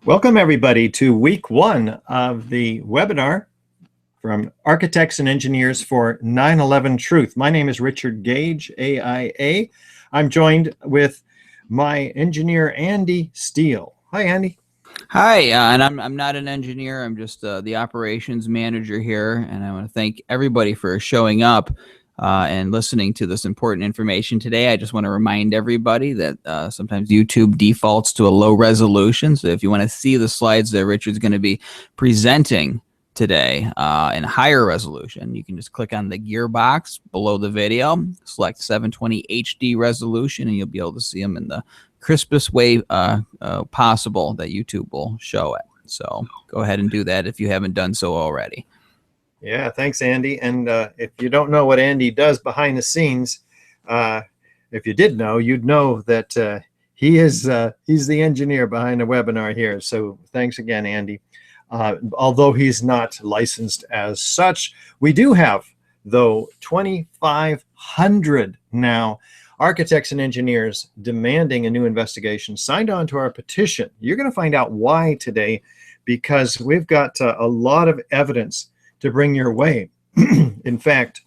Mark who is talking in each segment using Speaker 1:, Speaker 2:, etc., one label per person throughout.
Speaker 1: Welcome everybody to week one of the webinar from Architects and Engineers for 911Truth. My name is Richard Gage, AIA. I'm joined with my engineer, Andy Steele. Hi, Andy.
Speaker 2: Hi, and I'm not an engineer. I'm just the operations manager here, and I want to thank everybody for showing up and listening to this important information today. I just want to remind everybody that sometimes YouTube defaults to a low resolution, so if you want to see the slides that Richard's going to be presenting today in higher resolution, you can just click on the gearbox below the video, select 720 HD resolution, and you'll be able to see them in the crispest way possible that YouTube will show it. So go ahead and do that if you haven't done so already.
Speaker 1: Yeah, thanks, Andy. And if you don't know what Andy does behind the scenes, if you did know, you'd know that he's the engineer behind the webinar here. So thanks again, Andy. Although he's not licensed as such, we do have, though, 2,500 now architects and engineers demanding a new investigation signed on to our petition. You're going to find out why today, because we've got a lot of evidence to bring your way. In fact,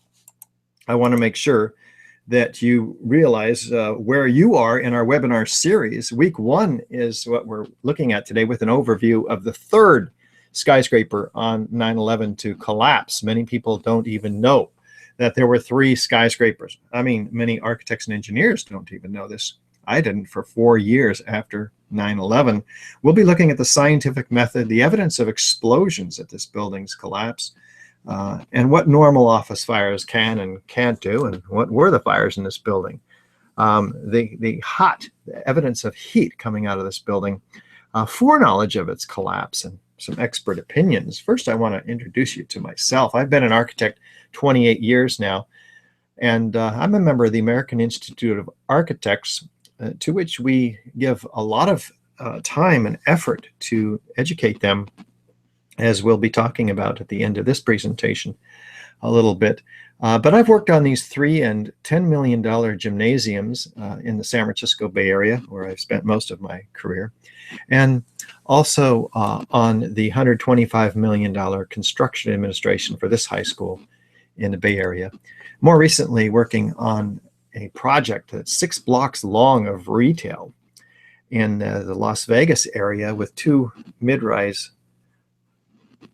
Speaker 1: I want to make sure that you realize where you are in our webinar series. Week one is what we're looking at today with an overview of the third skyscraper on 9/11 to collapse. Many people don't even know that there were 3 skyscrapers. I mean, many architects and engineers don't even know this. I didn't for 4 years after 9/11. We'll be looking at the scientific method, the evidence of explosions at this building's collapse, and what normal office fires can and can't do, and what were the fires in this building. The evidence of heat coming out of this building, foreknowledge of its collapse, and some expert opinions. First, I want to introduce you to myself. I've been an architect 28 years now, and I'm a member of the American Institute of Architects, to which we give a lot of time and effort to educate them, as we'll be talking about at the end of this presentation a little bit. But I've worked on these $3 and $10 million gymnasiums in the San Francisco Bay Area, where I've spent most of my career, and also on the $125 million construction administration for this high school in the Bay Area. More recently, working on a project that's 6 blocks long of retail in the Las Vegas area with 2 mid-rise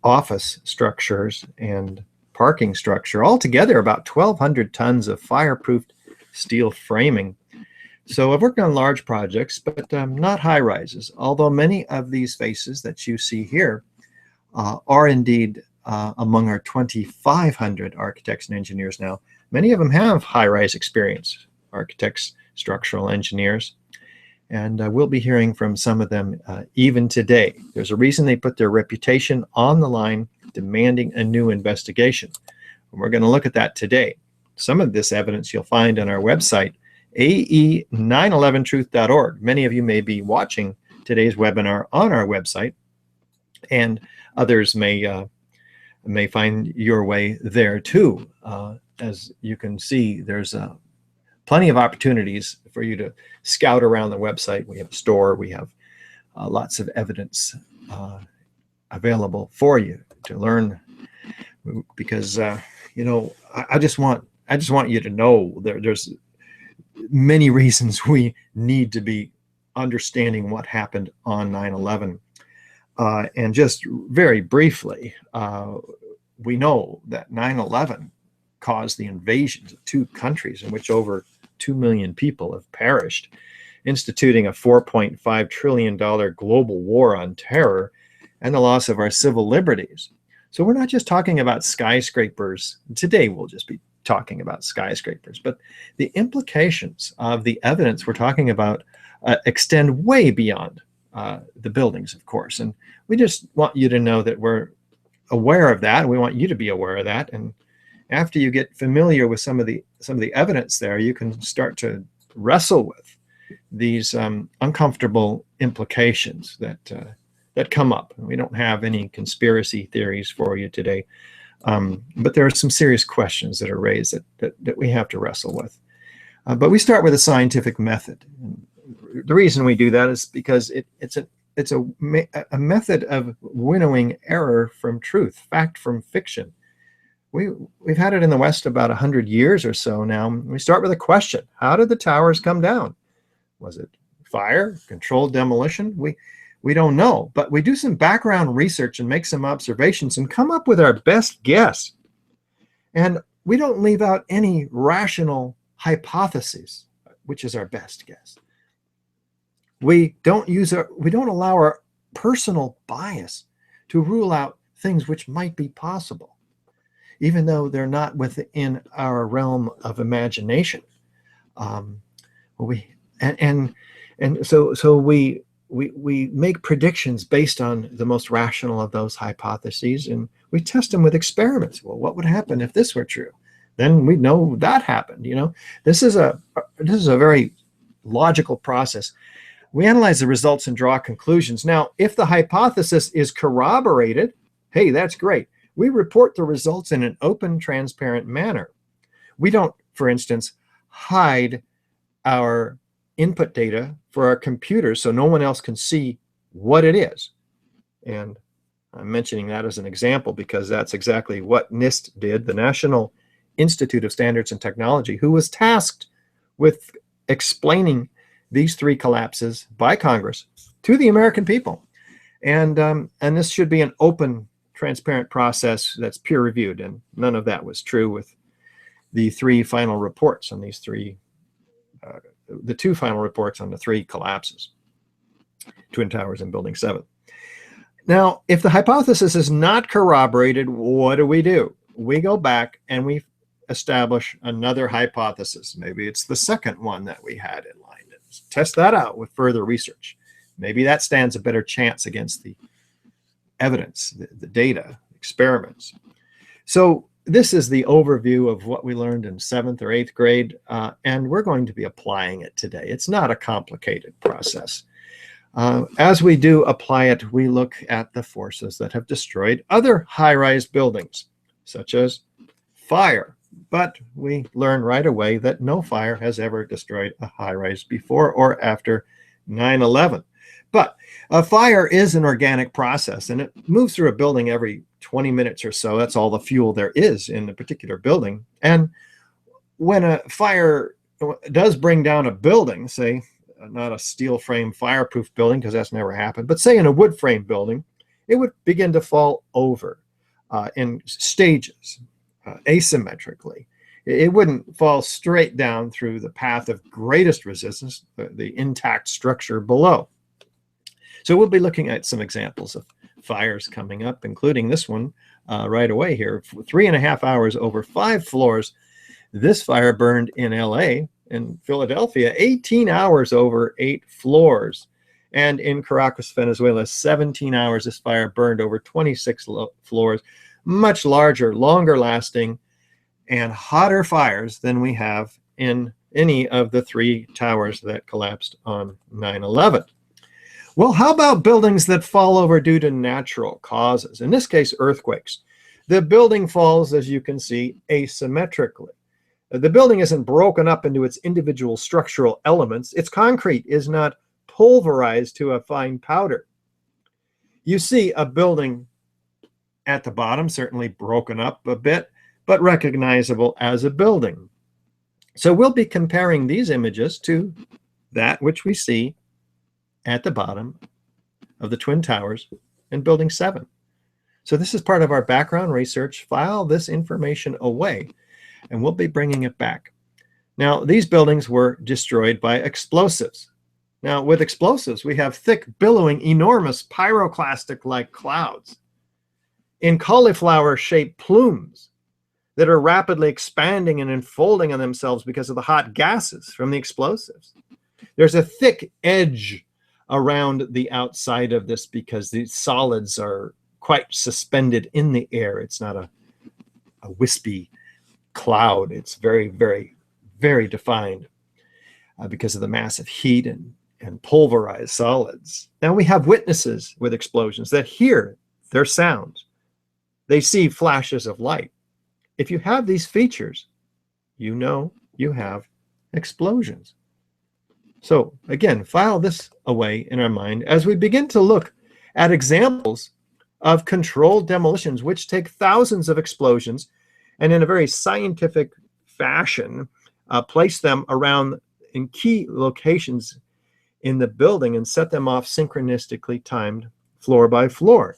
Speaker 1: office structures and parking structure, altogether about 1,200 tons of fireproof steel framing. So I've worked on large projects, but not high rises, although many of these spaces that you see here are indeed among our 2,500 architects and engineers now. Many of them have high-rise experience, architects, structural engineers, and we'll be hearing from some of them even today. There's a reason they put their reputation on the line, demanding a new investigation. And we're going to look at that today. Some of this evidence you'll find on our website, AE911Truth.org. Many of you may be watching today's webinar on our website, and others may find your way there too. As you can see, there's plenty of opportunities for you to scout around the website. We have a store, we have lots of evidence available for you to learn, because you know, I just want you to know there's many reasons we need to be understanding what happened on 9/11. And just very briefly, we know that 9/11 caused the invasions of 2 countries in which over 2 million people have perished, instituting a $4.5 trillion global war on terror and the loss of our civil liberties. So we're not just talking about skyscrapers. Today we'll just be talking about skyscrapers, but the implications of the evidence we're talking about extend way beyond the buildings, of course. And we just want you to know that we're aware of that. We want you to be aware of that. And after you get familiar with some of the evidence there, you can start to wrestle with these uncomfortable implications that come up. We don't have any conspiracy theories for you today, but there are some serious questions that are raised that we have to wrestle with. But we start with a scientific method. The reason we do that is because it's it's a method of winnowing error from truth, fact from fiction. We've had it in the West about 100 years or so now. We start with a question. How did the towers come down? Was it fire, controlled demolition? We don't know, but we do some background research and make some observations and come up with our best guess. And we don't leave out any rational hypotheses, which is our best guess. We don't allow our personal bias to rule out things which might be possible, even though they're not within our realm of imagination. So we make predictions based on the most rational of those hypotheses, and we test them with experiments. Well, what would happen if this were true? Then we know that happened. This is a very logical process. We analyze the results and draw conclusions. Now, if the hypothesis is corroborated, hey, that's great. We report the results in an open, transparent manner. We don't, for instance, hide our input data for our computers so no one else can see what it is. And I'm mentioning that as an example because that's exactly what NIST did, the National Institute of Standards and Technology, who was tasked with explaining these three collapses by Congress to the American people. And this should be an open, transparent process that's peer-reviewed, and none of that was true with the three final reports on these three, the two final reports on the three collapses, Twin Towers and Building 7. Now, if the hypothesis is not corroborated, what do? We go back and we establish another hypothesis. Maybe it's the second one that we had in mind. Test that out with further research. Maybe that stands a better chance against the evidence, the data, experiments. So this is the overview of what we learned in 7th or 8th grade, and we're going to be applying it today. It's not a complicated process. As we do apply it, we look at the forces that have destroyed other high-rise buildings, such as fire. But we learn right away that no fire has ever destroyed a high-rise before or after 9/11. But a fire is an organic process, and it moves through a building every 20 minutes or so. That's all the fuel there is in a particular building. And when a fire does bring down a building, say, not a steel frame fireproof building, because that's never happened, but say in a wood frame building, it would begin to fall over in stages, asymmetrically. It wouldn't fall straight down through the path of greatest resistance, the intact structure below. So we'll be looking at some examples of fires coming up, including this one right away here. 3.5 hours over 5 floors. This fire burned in LA. In Philadelphia, 18 hours over 8 floors. And in Caracas, Venezuela, 17 hours. This fire burned over 26 floors. Much larger, longer lasting, and hotter fires than we have in any of the 3 towers that collapsed on 9/11. Well, how about buildings that fall over due to natural causes? In this case, earthquakes. The building falls, as you can see, asymmetrically. The building isn't broken up into its individual structural elements. Its concrete is not pulverized to a fine powder. You see a building at the bottom, certainly broken up a bit, but recognizable as a building. So we'll be comparing these images to that which we see at the bottom of the Twin Towers in Building 7. So this is part of our background research. File this information away, and we'll be bringing it back. Now, these buildings were destroyed by explosives. Now, with explosives, we have thick, billowing, enormous pyroclastic-like clouds in cauliflower-shaped plumes that are rapidly expanding and unfolding on themselves because of the hot gases from the explosives. There's a thick edge around the outside of this because the solids are quite suspended in the air. It's not a wispy cloud. It's very, very, very defined because of the massive heat and pulverized solids. Now we have witnesses with explosions that hear their sounds. They see flashes of light. If you have these features, you know you have explosions. So again, file this away in our mind as we begin to look at examples of controlled demolitions, which take thousands of explosions and in a very scientific fashion, place them around in key locations in the building and set them off synchronistically timed floor by floor.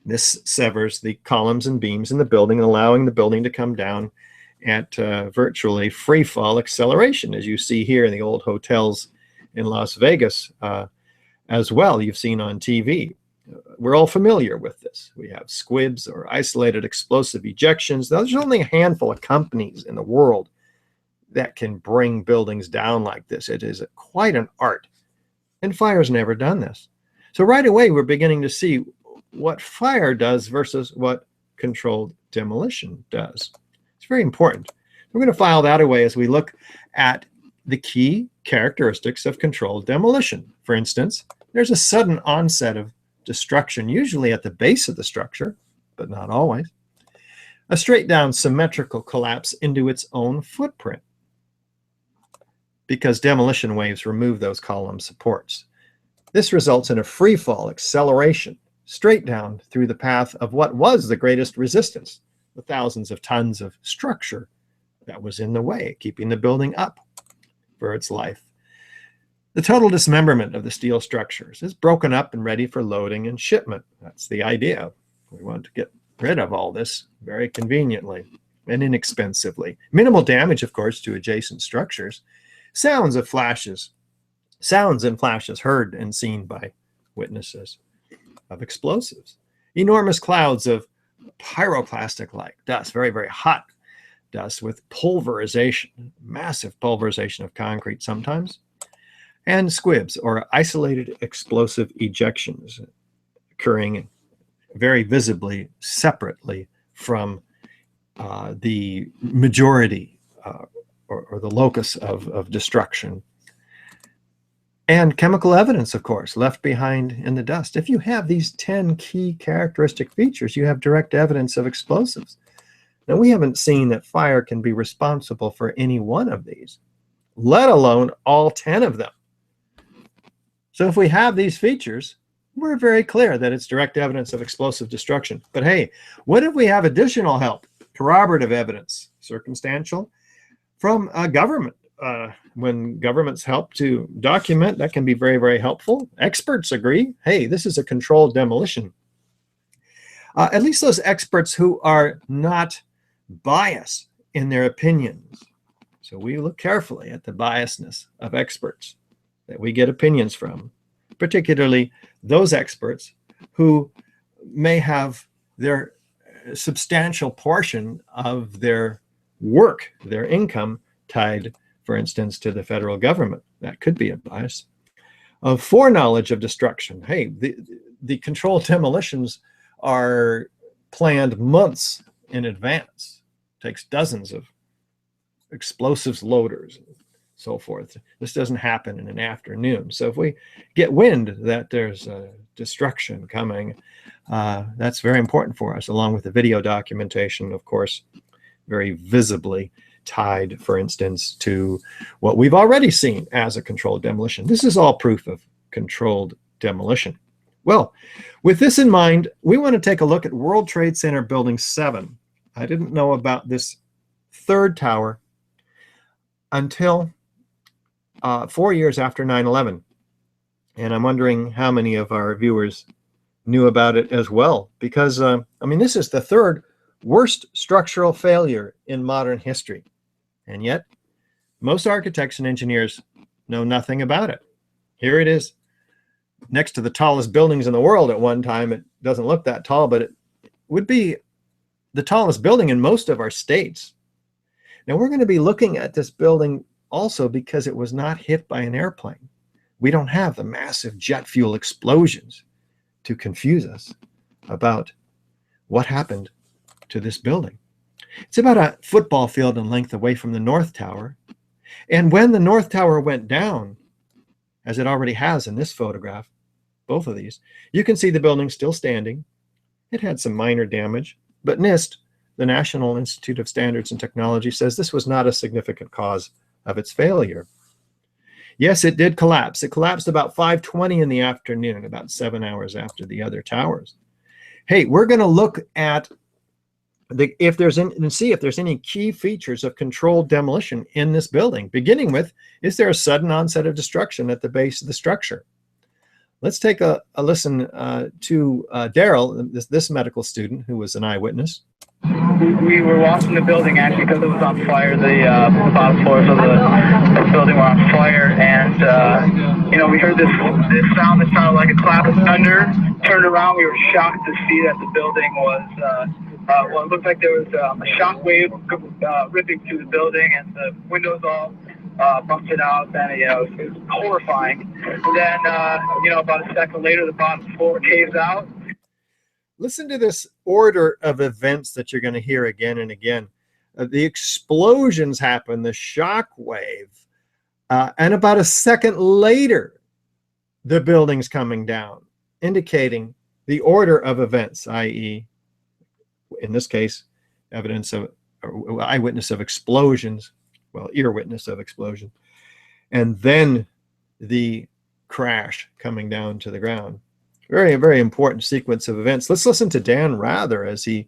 Speaker 1: This severs the columns and beams in the building, allowing the building to come down at virtually free fall acceleration, as you see here in the old hotels in Las Vegas as well, you've seen on TV. We're all familiar with this. We have squibs or isolated explosive ejections. There's only a handful of companies in the world that can bring buildings down like this. It is quite an art, and fire's never done this. So right away, we're beginning to see what fire does versus what controlled demolition does. It's very important. We're going to file that away as we look at the key characteristics of controlled demolition. For instance, there's a sudden onset of destruction, usually at the base of the structure, but not always. A straight down symmetrical collapse into its own footprint, because demolition waves remove those column supports. This results in a free fall acceleration straight down through the path of what was the greatest resistance, the thousands of tons of structure that was in the way, keeping the building up for its life. The total dismemberment of the steel structures is broken up and ready for loading and shipment. That's the idea. We want to get rid of all this very conveniently and inexpensively. Minimal damage, of course, to adjacent structures. Sounds and flashes heard and seen by witnesses of explosives. Enormous clouds of pyroclastic-like dust, very, very hot dust with pulverization, massive pulverization of concrete sometimes, and squibs or isolated explosive ejections occurring very visibly separately from the majority or the locus of destruction. And chemical evidence, of course, left behind in the dust. If you have these 10 key characteristic features, you have direct evidence of explosives. Now, we haven't seen that fire can be responsible for any one of these, let alone all 10 of them. So if we have these features, we're very clear that it's direct evidence of explosive destruction. But hey, what if we have additional help, corroborative evidence, circumstantial, from government? When governments help to document, that can be very, very helpful. Experts agree, hey, this is a controlled demolition. At least those experts who are not biased in their opinions. So we look carefully at the biasness of experts that we get opinions from, particularly those experts who may have their substantial portion of their work, their income, tied, for instance, to the federal government. That could be a bias. Of foreknowledge of destruction. Hey, the controlled demolitions are planned months in advance. It takes dozens of explosives loaders and so forth. This doesn't happen in an afternoon. So if we get wind that there's a destruction coming, that's very important for us, along with the video documentation, of course, very visibly tied, for instance, to what we've already seen as a controlled demolition. This is all proof of controlled demolition. Well, with this in mind, we want to take a look at World Trade Center Building 7. I didn't know about this third tower until 4 years after 9/11. And I'm wondering how many of our viewers knew about it as well, because, I mean, this is the third worst structural failure in modern history. And yet, most architects and engineers know nothing about it. Here it is, next to the tallest buildings in the world at one time. It doesn't look that tall, but it would be the tallest building in most of our states. Now, we're going to be looking at this building also because it was not hit by an airplane. We don't have the massive jet fuel explosions to confuse us about what happened to this building. It's about a football field in length away from the North Tower. And when the North Tower went down, as it already has in this photograph, both of these, you can see the building still standing. It had some minor damage, but NIST, the National Institute of Standards and Technology, says this was not a significant cause of its failure. Yes, it did collapse. It collapsed about 5:20 in the afternoon, about 7 hours after the other towers. Hey, we're going to look at if there's and see if there's any key features of controlled demolition in this building, beginning with, is there a sudden onset of destruction at the base of the structure? Let's take a listen to Daryl, this medical student who was an eyewitness.
Speaker 3: We were walking the building actually because it was on fire. The bottom floors of the building were on fire, and you know, we heard this sound that sounded like a clap of thunder. Turned around, we were shocked to see that the building was well, it looked like there was a shock wave ripping through the building, and the windows all busted out. And you know, it was horrifying. And then you know, about a second later, the bottom floor caves out.
Speaker 1: Listen to this order of events that you're going to hear again and again. The explosions happen, the shock wave, and about a second later, the building's coming down, indicating the order of events, i.e., in this case, evidence of eyewitness of explosions, well, ear witness of explosion, and then the crash coming down to the ground. Very, very important sequence of events. Let's listen to Dan Rather as he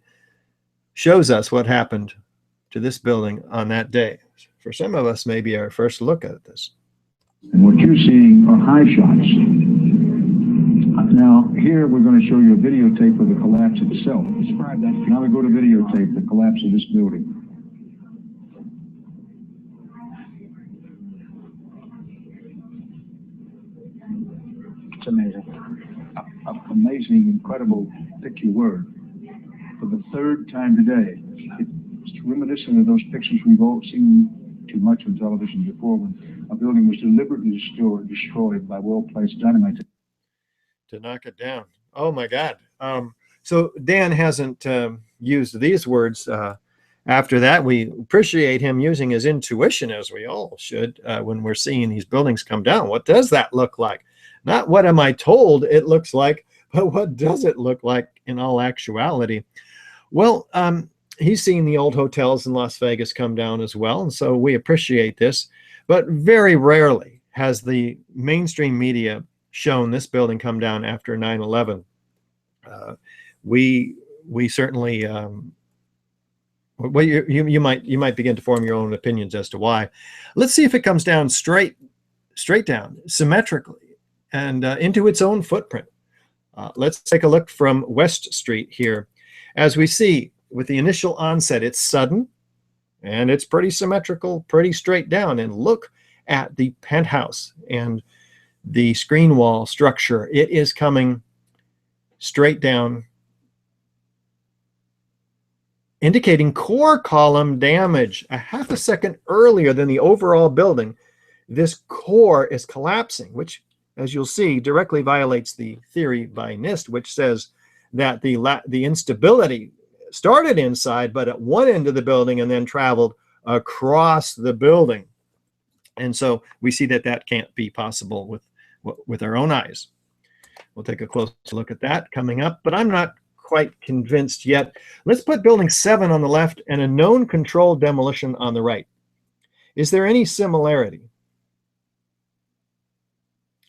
Speaker 1: shows us what happened to this building on that day. For some of us, maybe our first look at this.
Speaker 4: And what you're seeing are high shots. Now, here we're going to show you a videotape of the collapse itself. Describe that. Now we go to videotape, the collapse of this building. It's amazing. Amazing, incredible, pick your word. For the third time today, it's reminiscent of those pictures we've all seen too much on television before, when a building was deliberately destroyed by well-placed dynamite
Speaker 1: to knock it down. Oh my God. So Dan hasn't used these words after that. We appreciate him using his intuition, as we all should, when we're seeing these buildings come down. What does that look like? Not what am I told it looks like, but what does it look like in all actuality? Well, he's seen the old hotels in Las Vegas come down as well, and so we appreciate this. But very rarely has the mainstream media shown this building come down after 9/11. We certainly well, you might begin to form your own opinions as to why. Let's see if it comes down straight down, symmetrically, and into its own footprint. Let's take a look from West Street here. As we see, with the initial onset, it's sudden, and it's pretty symmetrical, pretty straight down. And look at the penthouse and the screen wall structure. It is coming straight down, indicating core column damage. A half a second earlier than the overall building, this core is collapsing, which, as you'll see, directly violates the theory by NIST, which says that the instability started inside, but at one end of the building and then traveled across the building. And so we see that that can't be possible with our own eyes. We'll take a close look at that coming up, but I'm not quite convinced yet. Let's put building 7 on the left and a known controlled demolition on the right. Is there any similarity?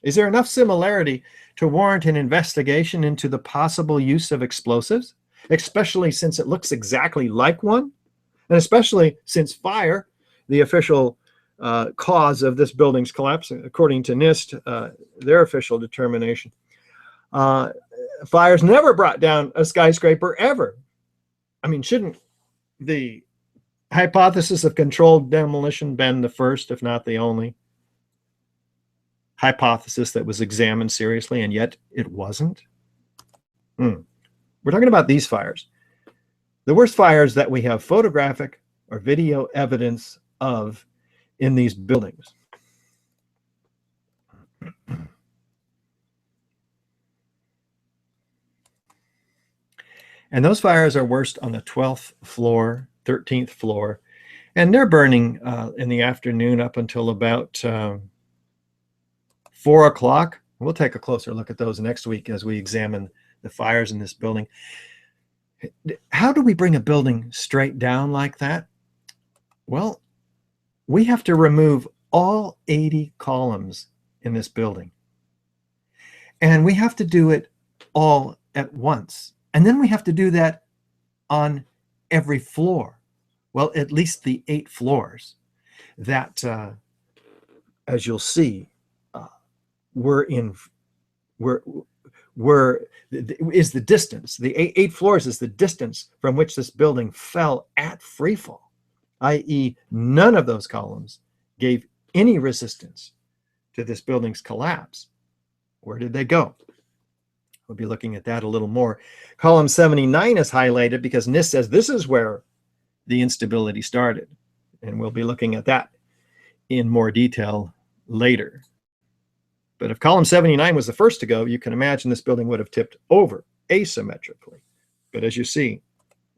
Speaker 1: Is there enough similarity to warrant an investigation into the possible use of explosives, especially since it looks exactly like one, and especially since fire, the official cause of this building's collapse, according to NIST, their official determination, fires never brought down a skyscraper ever. I mean, shouldn't the hypothesis of controlled demolition been the first, if not the only hypothesis that was examined seriously, and yet it wasn't? We're talking about these fires. The worst fires that we have photographic or video evidence of in these buildings. And those fires are worst on the 12th floor, 13th floor, and they're burning in the afternoon up until about 4 o'clock. We'll take a closer look at those next week as we examine the fires in this building. How do we bring a building straight down like that? Well, we have to remove all 80 columns in this building. And we have to do it all at once. And then we have to do that on every floor. Well, at least the 8 floors that, as you'll see, is the distance. The 8 floors is the distance from which this building fell at freefall, i.e. none of those columns gave any resistance to this building's collapse. Where did they go? We'll be looking at that a little more. Column 79 is highlighted because NIST says this is where the instability started. And we'll be looking at that in more detail later. But if column 79 was the first to go, you can imagine this building would have tipped over asymmetrically. But as you see,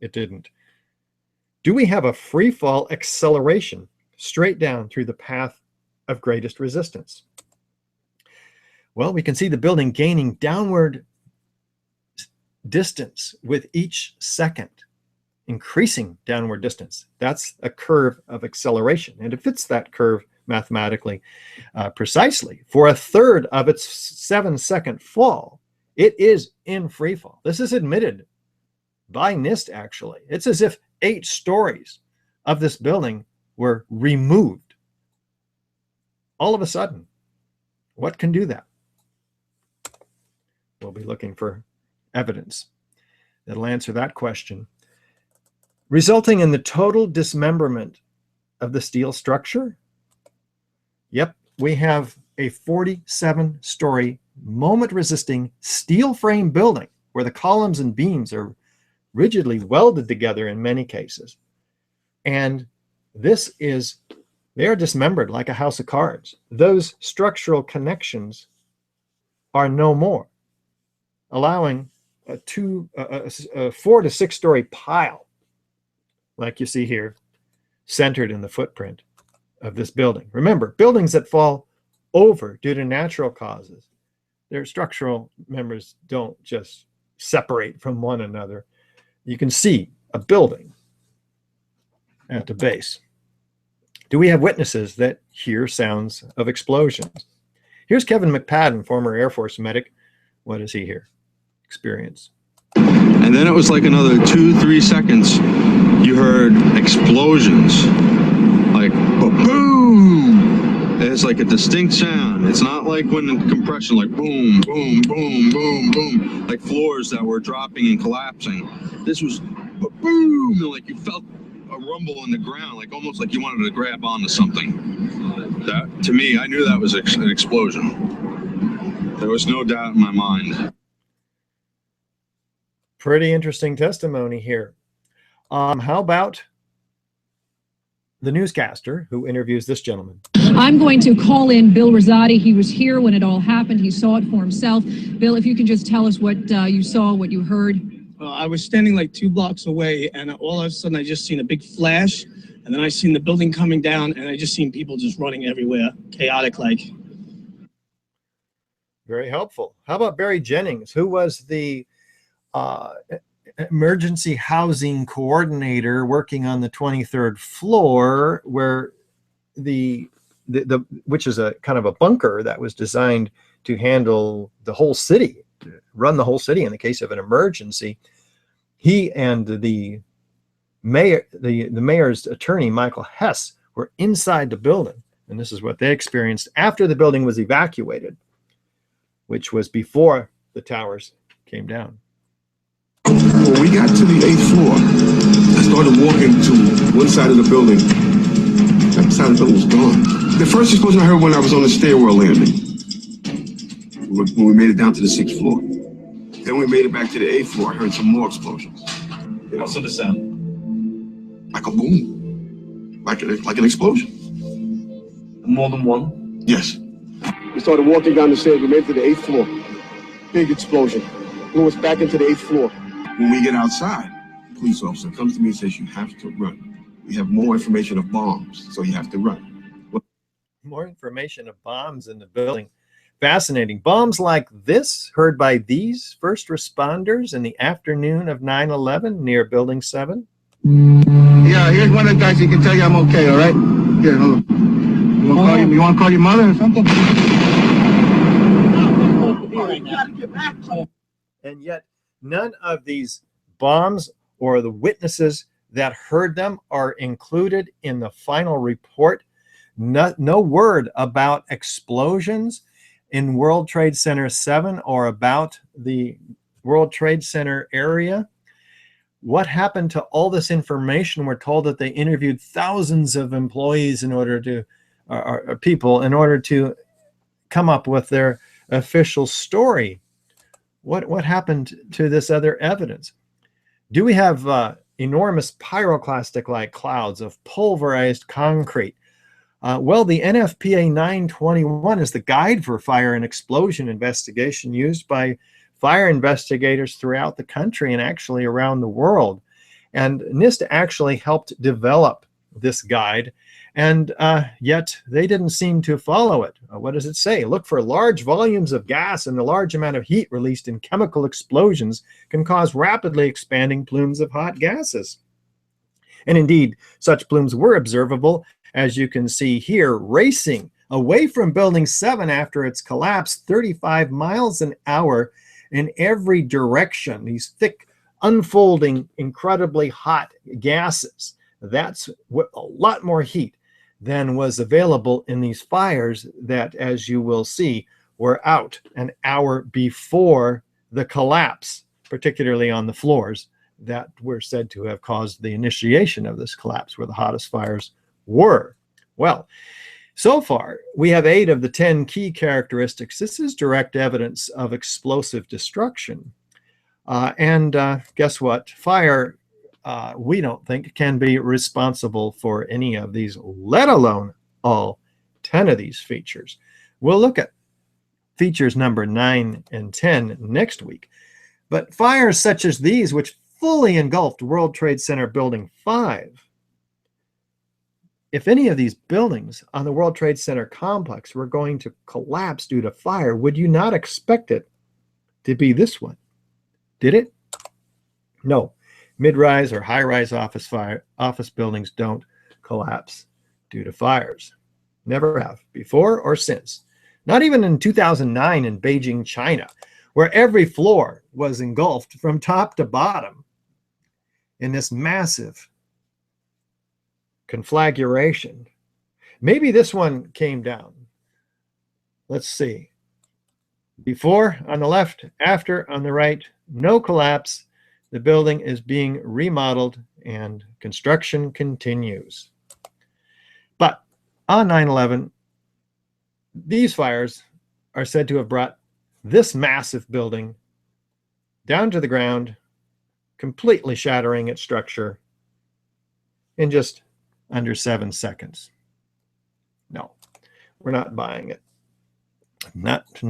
Speaker 1: it didn't. Do we have a free fall acceleration straight down through the path of greatest resistance? Well, we can see the building gaining downward distance with each second, increasing downward distance. That's a curve of acceleration, and it fits that curve mathematically precisely. For a third of its 7-second fall, it is in free fall. This is admitted by NIST, actually. It's as if 8 stories of this building were removed all of a sudden. What can do that? We'll be looking for evidence that'll answer that question. Resulting in the total dismemberment of the steel structure? Yep, we have a 47-story moment-resisting steel frame building where the columns and beams are rigidly welded together in many cases. And they are dismembered like a house of cards. Those structural connections are no more, allowing a 4 to 6 story pile, like you see here, centered in the footprint of this building. Remember, buildings that fall over due to natural causes, their structural members don't just separate from one another. You can see a building at the base. Do we have witnesses that hear sounds of explosions? Here's Kevin McPadden, former Air Force medic. What does he hear? Experience.
Speaker 5: And then it was like another 2-3 seconds. You heard explosions, like boom. It's like a distinct sound. It's not like when in compression, like boom, boom, boom, boom, boom, like floors that were dropping and collapsing. This was boom, like you felt a rumble in the ground, like almost like you wanted to grab onto something. That, to me, I knew that was an explosion. There was no doubt in my mind.
Speaker 1: Pretty interesting testimony here. How about the newscaster who interviews this gentleman?
Speaker 6: I'm going to call in Bill Rosati. He was here when it all happened. He saw it for himself. Bill, if you can just tell us what you saw, what you heard.
Speaker 7: I was standing like 2 blocks away, and all of a sudden I just seen a big flash, and then I seen the building coming down, and I just seen people just running everywhere, chaotic like.
Speaker 1: Very helpful. How about Barry Jennings, who was the emergency housing coordinator working on the 23rd floor, where which is a kind of a bunker that was designed to handle the whole city, run the whole city in the case of an emergency. He and the mayor, the mayor's attorney, Michael Hess, were inside the building, and this is what they experienced after the building was evacuated, which was before the towers came down.
Speaker 8: When we got to the 8th floor, I started walking to one side of the building. That side of the building was gone. The first explosion I heard when I was on the stairwell landing, when we made it down to the 6th floor. Then we made it back to the 8th floor. I heard some more explosions.
Speaker 9: What's the sound?
Speaker 8: Like a boom, like an explosion.
Speaker 9: More than one?
Speaker 8: Yes. We started walking down the stairs. We made it to the 8th floor. Big explosion. Blew us back into the 8th floor. When we get outside, a police officer comes to me and says, you have to run. We have more information of bombs, so you have to run.
Speaker 1: More information of bombs in the building. Fascinating. Bombs like this heard by these first responders in the afternoon of 9/11 near Building 7.
Speaker 4: Yeah, here's one of the guys. He can tell you I'm okay, all right? Here, hold on. You want to call your mother or something?
Speaker 1: And yet, none of these bombs or the witnesses that heard them are included in the final report. No word about explosions in World Trade Center 7 or about the World Trade Center area. What happened to all this information? We're told that they interviewed thousands of employees in order to, or people in order to come up with their official story. What happened to this other evidence? Do we have enormous pyroclastic-like clouds of pulverized concrete? Well, the NFPA 921 is the guide for fire and explosion investigation used by fire investigators throughout the country and actually around the world. And NIST actually helped develop this guide, and yet they didn't seem to follow it. What does it say? Look for large volumes of gas, and the large amount of heat released in chemical explosions can cause rapidly expanding plumes of hot gases. And indeed, such plumes were observable, as you can see here, racing away from Building 7 after its collapse, 35 miles an hour in every direction. These thick, unfolding, incredibly hot gases. That's a lot more heat than was available in these fires that, as you will see, were out an hour before the collapse, particularly on the floors that were said to have caused the initiation of this collapse, where the hottest fires were. Well, so far, we have 8 of the 10 key characteristics. This is direct evidence of explosive destruction. Guess what? Fire, we don't think, can be responsible for any of these, let alone all 10 of these features. We'll look at features number 9 and 10 next week. But fires such as these, which fully engulfed World Trade Center Building 5, if any of these buildings on the World Trade Center complex were going to collapse due to fire, would you not expect it to be this one? Did it? No. Mid-rise or high-rise office buildings don't collapse due to fires. Never have, before or since. Not even in 2009 in Beijing, China, where every floor was engulfed from top to bottom in this massive conflagration. Maybe this one came down. Let's see. Before on the left, after on the right, no collapse. The building is being remodeled and construction continues. But on 9/11, these fires are said to have brought this massive building down to the ground, completely shattering its structure in just under 7 seconds. No, we're not buying it. Not on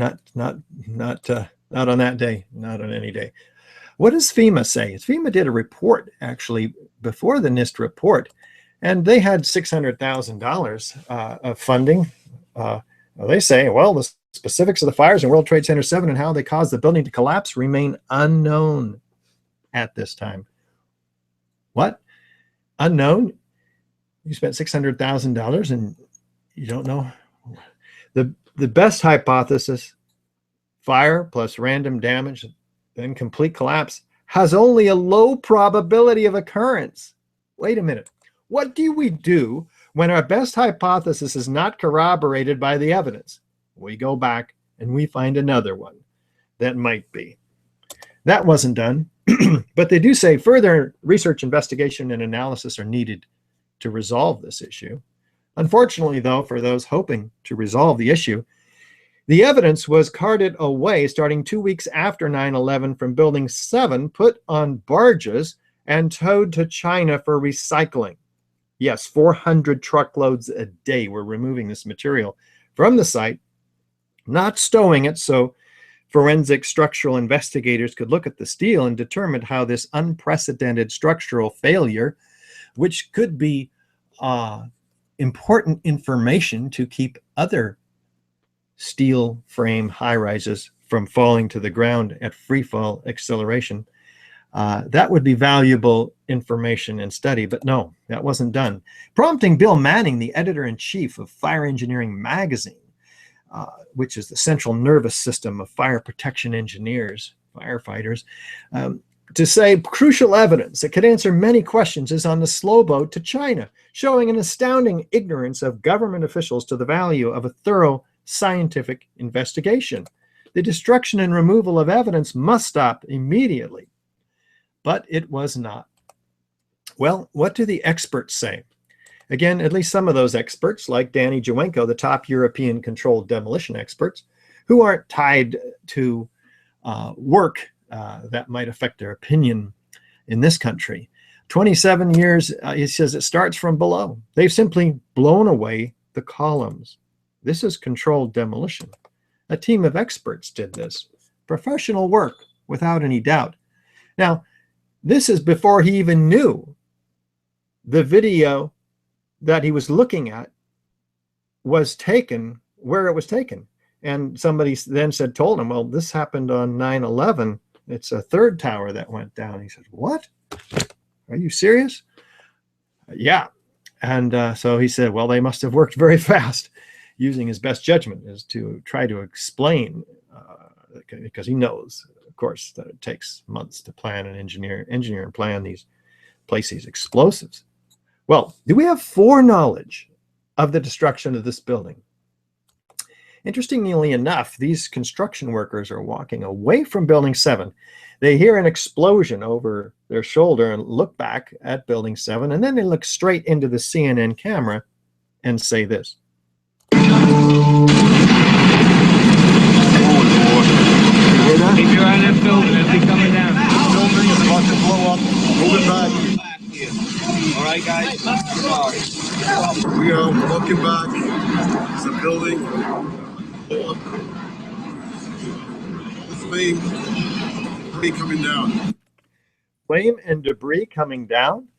Speaker 1: that day, not on any day. What does FEMA say? FEMA did a report actually before the NIST report, and they had $600,000 of funding. They say, well, the specifics of the fires in World Trade Center 7 and how they caused the building to collapse remain unknown at this time. What? Unknown? You spent $600,000 and you don't know? The best hypothesis, fire plus random damage, then complete collapse, has only a low probability of occurrence. Wait a minute. What do we do when our best hypothesis is not corroborated by the evidence? We go back and we find another one that might be. That wasn't done, but they do say further research, investigation, and analysis are needed to resolve this issue. Unfortunately, though, for those hoping to resolve the issue, the evidence was carted away starting 2 weeks after 9/11 from Building 7, put on barges, and towed to China for recycling. Yes, 400 truckloads a day were removing this material from the site, not stowing it so forensic structural investigators could look at the steel and determine how this unprecedented structural failure, which could be important information to keep other steel frame high-rises from falling to the ground at freefall acceleration, That would be valuable information and study, but no, that wasn't done. Prompting Bill Manning, the editor-in-chief of Fire Engineering Magazine, which is the central nervous system of fire protection engineers, firefighters, to say crucial evidence that could answer many questions is on the slow boat to China, showing an astounding ignorance of government officials to the value of a thorough scientific investigation. The destruction and removal of evidence must stop immediately. But it was not. Well, what do the experts say? Again, at least some of those experts, like Danny Jawenko, the top European controlled demolition experts, who aren't tied to work that might affect their opinion in this country. 27 years, he says, it starts from below. They've simply blown away the columns. This is controlled demolition. A team of experts did this. Professional work, without any doubt. Now, this is before he even knew the video that he was looking at was taken where it was taken. And somebody then told him, well, this happened on 9/11. It's a third tower that went down. He said, what? Are you serious? Yeah. And so he said, well, they must have worked very fast, using his best judgment as to try to explain, because he knows, of course, that it takes months to plan and engineer and plan these, place these explosives. Well, do we have foreknowledge of the destruction of this building? Interestingly enough, these construction workers are walking away from Building 7. They hear an explosion over their shoulder and look back at Building 7, and then they look straight into the CNN camera and say this.
Speaker 3: Keep your eye on that building as they coming down. The building is about to blow up. Moving back. All right, guys.
Speaker 8: We are walking back. It's a building. Flame coming down.
Speaker 1: Flame and debris coming down.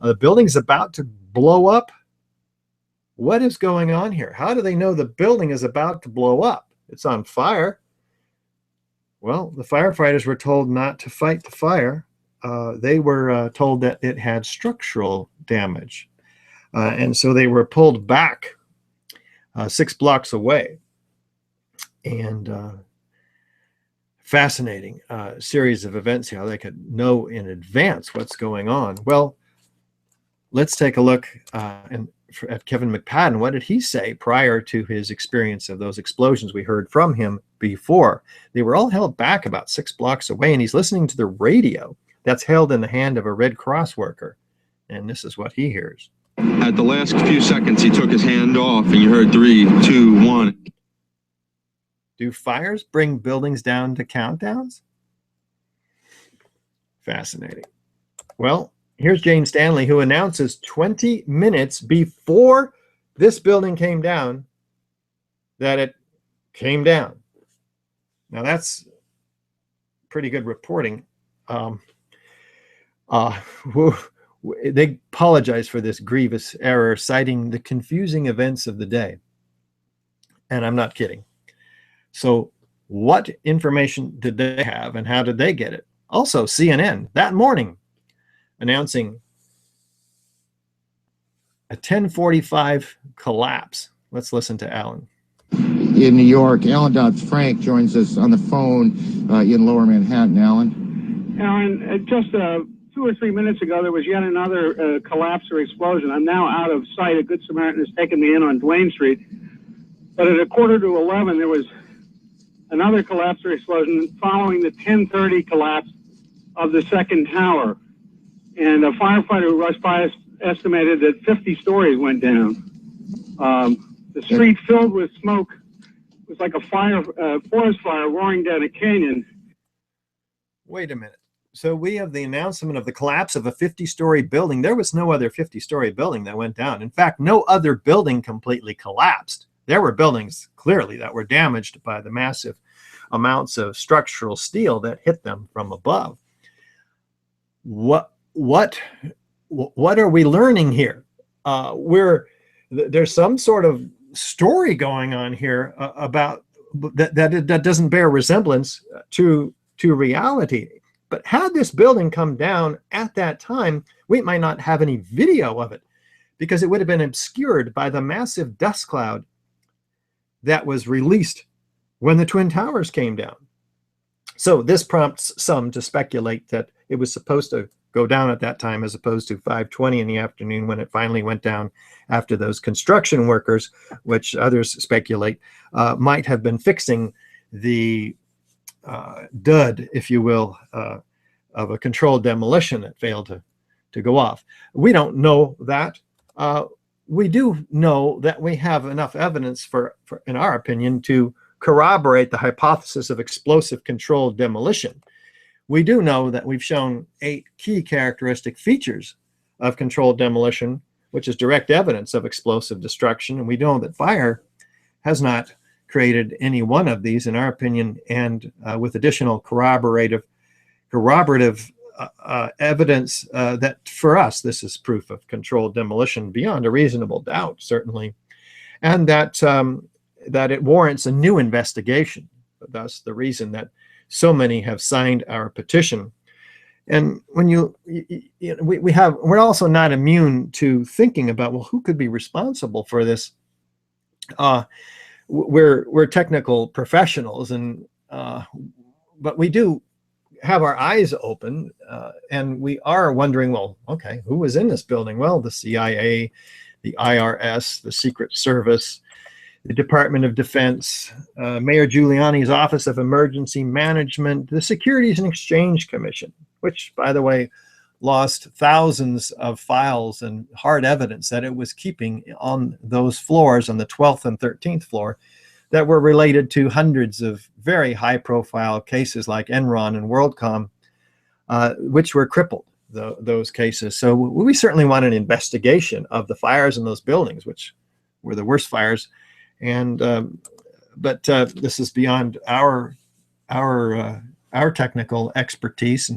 Speaker 1: The building's about to blow up. What is going on here? How do they know the building is about to blow up? It's on fire. Well, the firefighters were told not to fight the fire. They were told that it had structural damage. And so they were pulled back 6 blocks away. And fascinating series of events, how they could know in advance what's going on. Well, let's take a look at Kevin McPadden. What did he say prior to his experience of those explosions? We heard from him before. They were all held back about 6 blocks away, and he's listening to the radio that's held in the hand of a Red Cross worker. And this is what he hears.
Speaker 5: At the last few seconds, he took his hand off, and you heard 3, 2, 1.
Speaker 1: Do fires bring buildings down to countdowns? Fascinating. Well, here's Jane Stanley, who announces 20 minutes before this building came down that it came down. Now, that's pretty good reporting. They apologize for this grievous error, citing the confusing events of the day. And I'm not kidding. So what information did they have, and how did they get it? Also, CNN that morning announcing a 10:45 collapse. Let's listen to Alan.
Speaker 10: In New York, Alan Frank joins us on the phone in Lower Manhattan.
Speaker 11: Alan, just 2 or 3 minutes ago, there was yet another collapse or explosion. I'm now out of sight. A Good Samaritan has taken me in on Duane Street. But at 11:15, there was another collapse or explosion following the 10:30 collapse of the second tower. And a firefighter who rushed by us estimated that 50 stories went down. The street filled with smoke. It was like a forest fire roaring down a canyon.
Speaker 1: Wait a minute. So we have the announcement of the collapse of a 50-story building. There was no other 50-story building that went down. In fact, no other building completely collapsed. There were buildings clearly that were damaged by the massive amounts of structural steel that hit them from above. What are we learning here? There's some sort of story going on here about that doesn't bear resemblance to reality. But had this building come down at that time, we might not have any video of it because it would have been obscured by the massive dust cloud that was released when the Twin Towers came down. So this prompts some to speculate that it was supposed to go down at that time as opposed to 5:20 in the afternoon when it finally went down after those construction workers, which others speculate, might have been fixing the dud, if you will, of a controlled demolition that failed to go off. We don't know that. We do know that we have enough evidence for, in our opinion, to corroborate the hypothesis of explosive controlled demolition. We do know that we've shown 8 key characteristic features of controlled demolition, which is direct evidence of explosive destruction. And we know that fire has not created any one of these, in our opinion, and with additional corroborative evidence that for us, this is proof of controlled demolition beyond a reasonable doubt, certainly, and that that it warrants a new investigation. Thus, the reason that so many have signed our petition. And when we're also not immune to thinking about, well, who could be responsible for this? We're technical professionals, and but we do have our eyes open, and we are wondering, well, okay, who was in this building? Well, the CIA, the IRS, the Secret Service, the Department of Defense, Mayor Giuliani's Office of Emergency Management, the Securities and Exchange Commission, which, by the way, lost thousands of files and hard evidence that it was keeping on those floors, on the 12th and 13th floor, that were related to hundreds of very high-profile cases like Enron and WorldCom, which were crippled, those cases. So we certainly want an investigation of the fires in those buildings, which were the worst fires. And but this is beyond our technical expertise.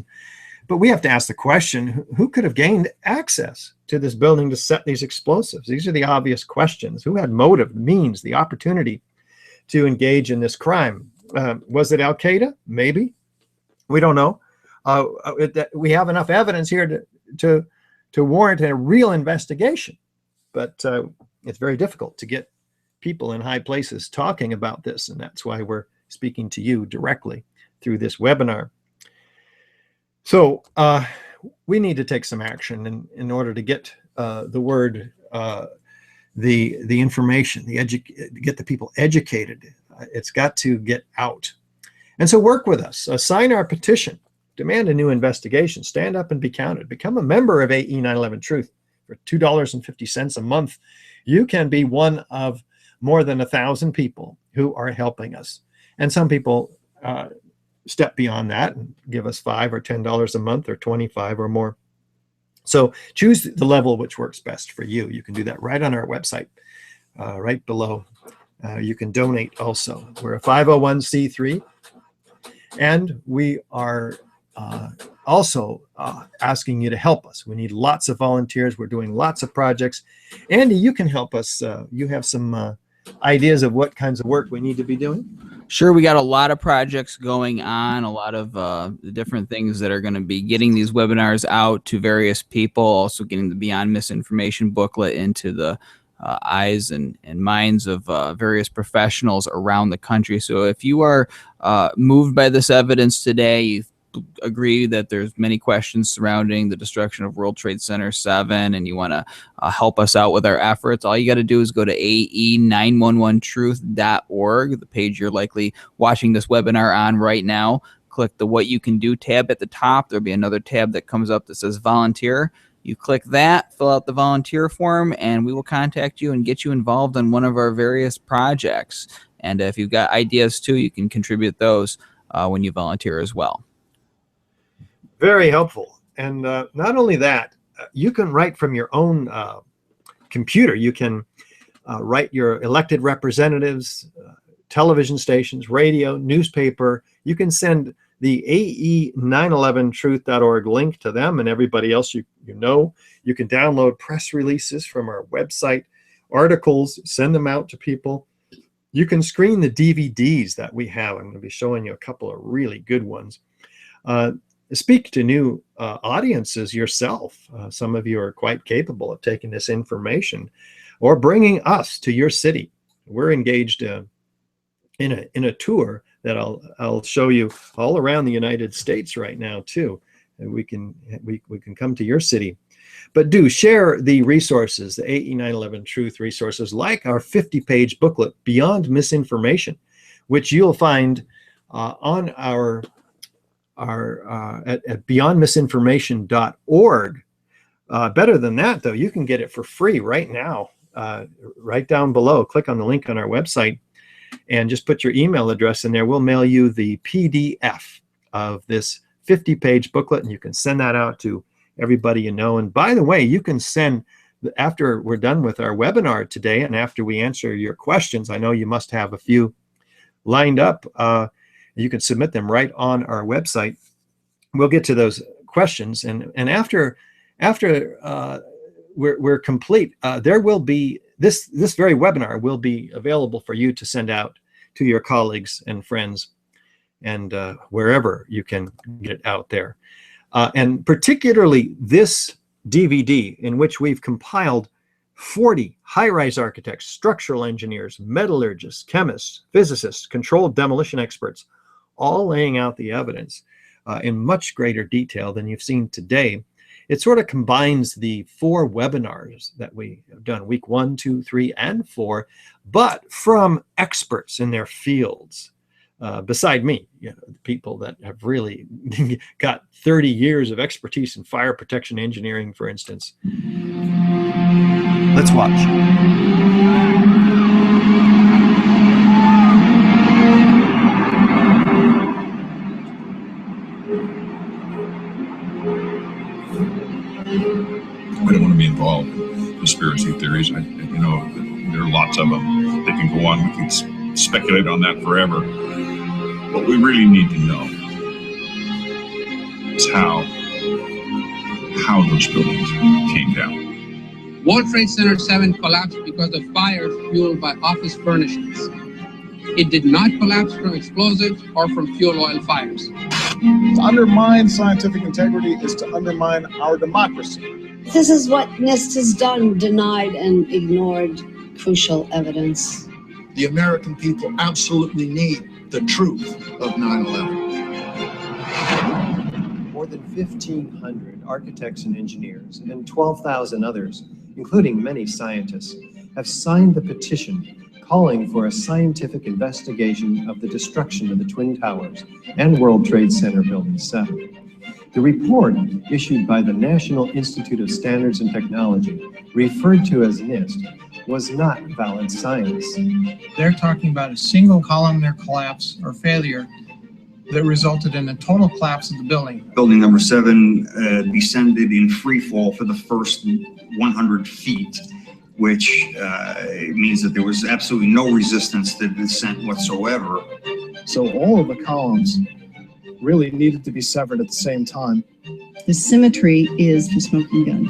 Speaker 1: But we have to ask the question: who could have gained access to this building to set these explosives? These are the obvious questions. Who had motive, means, the opportunity to engage in this crime? Was it Al Qaeda? Maybe. We don't know. We have enough evidence here to warrant a real investigation, but it's very difficult to get people in high places talking about this, and that's why we're speaking to you directly through this webinar. So we need to take some action in order to get the word, the information, get the people educated. It's got to get out. And so work with us. Sign our petition. Demand a new investigation. Stand up and be counted. Become a member of AE911Truth for $2.50 a month. You can be one of more than 1,000 people who are helping us. And some people step beyond that and give us $5 or $10 a month or 25 or more. So choose the level which works best for you. You can do that right on our website, right below. You can donate also. We're a 501c3, and we are also asking you to help us. We need lots of volunteers. We're doing lots of projects. Andy, you can help us. You have some ideas of what kinds of work we need to be doing?
Speaker 2: Sure, we got a lot of projects going on, a lot of different things that are going to be getting these webinars out to various people, also getting the Beyond Misinformation booklet into the eyes and minds of various professionals around the country. So if you are moved by this evidence today, you agree that there's many questions surrounding the destruction of World Trade Center 7, and you want to help us out with our efforts, all you got to do is go to AE911Truth.org, the page you're likely watching this webinar on right now. Click the What You Can Do tab at the top. There'll be another tab that comes up that says Volunteer. You click that, fill out the volunteer form, and we will contact you and get you involved in one of our various projects. And if you've got ideas too, you can contribute those when you volunteer as well.
Speaker 1: Very helpful. And not only that, you can write from your own computer. You can write your elected representatives, television stations, radio, newspaper. You can send the AE911Truth.org link to them and everybody else you know. You can download press releases from our website, articles, send them out to people. You can screen the DVDs that we have. I'm going to be showing you a couple of really good ones. speak to new audiences yourself. Some of you are quite capable of taking this information or bringing us to your city. We're engaged in a tour that I'll show you all around the United States right now too. And we can come to your city. But do share the resources, the AE911Truth resources, like our 50-page booklet, Beyond Misinformation, which you'll find on our at beyondmisinformation.org. Better than that, though, you can get it for free right now, right down below. Click on the link on our website and just put your email address in there. We'll mail you the PDF of this 50-page booklet, and you can send that out to everybody you know. And by the way, you can send, after we're done with our webinar today and after we answer your questions, I know you must have a few lined up, you can submit them right on our website. We'll get to those questions, and after we're complete, there will be this very webinar will be available for you to send out to your colleagues and friends and wherever you can get it out there. And particularly this DVD, in which we've compiled 40 high-rise architects, structural engineers, metallurgists, chemists, physicists, controlled demolition experts, all laying out the evidence in much greater detail than you've seen today. It sort of combines the 4 webinars that we have done, week 1, 2, 3, and 4, but from experts in their fields. Beside me, people that have really got 30 years of expertise in fire protection engineering, for instance. Let's watch.
Speaker 9: I don't want to be involved in conspiracy theories. There are lots of them. They can go on. We can speculate on that forever. What we really need to know is how those buildings came down.
Speaker 12: World Trade Center 7 collapsed because of fires fueled by office furnishings. It did not collapse from explosives or from fuel oil fires.
Speaker 13: To undermine scientific integrity is to undermine our democracy.
Speaker 14: This is what NIST has done, denied and ignored crucial evidence.
Speaker 15: The American people absolutely need the truth of 9/11.
Speaker 1: More than 1,500 architects and engineers and 12,000 others, including many scientists, have signed the petition calling for a scientific investigation of the destruction of the Twin Towers and World Trade Center Building 7. The report, issued by the National Institute of Standards and Technology, referred to as NIST, was not valid science.
Speaker 16: They're talking about a single columnar collapse or failure that resulted in a total collapse of the building.
Speaker 17: Building number 7 descended in freefall for the first 100 feet, which means that there was absolutely no resistance to descent whatsoever.
Speaker 13: So all of the columns really needed to be severed at the same time.
Speaker 18: The symmetry is the smoking gun.